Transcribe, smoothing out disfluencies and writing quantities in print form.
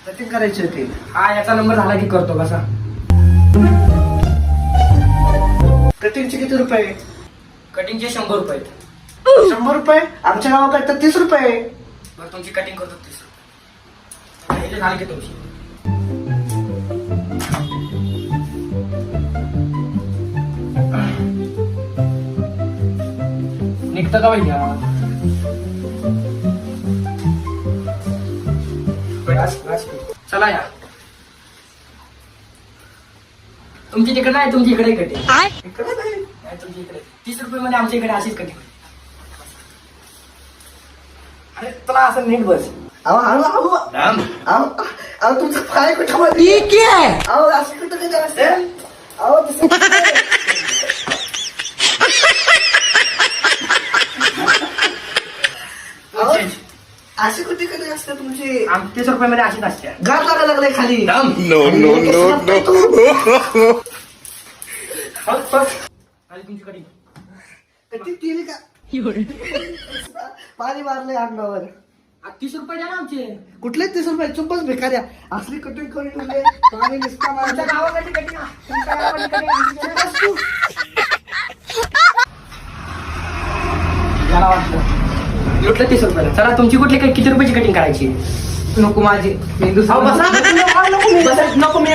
Cutting करायची होती. हा याचा नंबर झाला की करतो कसा. कटिंगचे किती रुपये? कटिंगचे 100 रुपये. 100 रुपये? आमच्या गावाकडे तर 30 रुपये. बरं तुमची कटिंग करतो 30 रुपये. हे झाली की तुमची. निघतं का भैया? चला या. तुमची तिकडे नाही, तुमची इकडे कटिंग. इकडे नाही. नाही तुमची इकडे 30 रुपये मध्ये आमच्या इकडे अशीच कटिंग. अरे तुला असं नीट बस. अहो हळू हळू. अहो तुमचं पाय कुठं मध्ये? अहो असं कुठं कधी असतं? अहो तसं नाही. अहो, अशी कुठे कधी असते तुमची? 30 रुपये मध्ये अशीच असते. गाठ लागायला लागलाय खाली. आणि तुमची कटिंग कटिंग केली का? पाणी मारलंय अंगावर. 30 रुपये द्या ना आमचे. कुठले 30 रुपये? चुपच भिकाऱ्या. असली कटिंग करून ठेवले. पाणी नुसतं आमच्या मारलं. गावाकडची कटिंग. तुमच्या गावाकडची कटिंग. मला वाटलं लुटलं 30 रुपयाला. चला तुमची कुठली किती रुपयाची कटिंग करायची? नको माझी मेंदू नको मी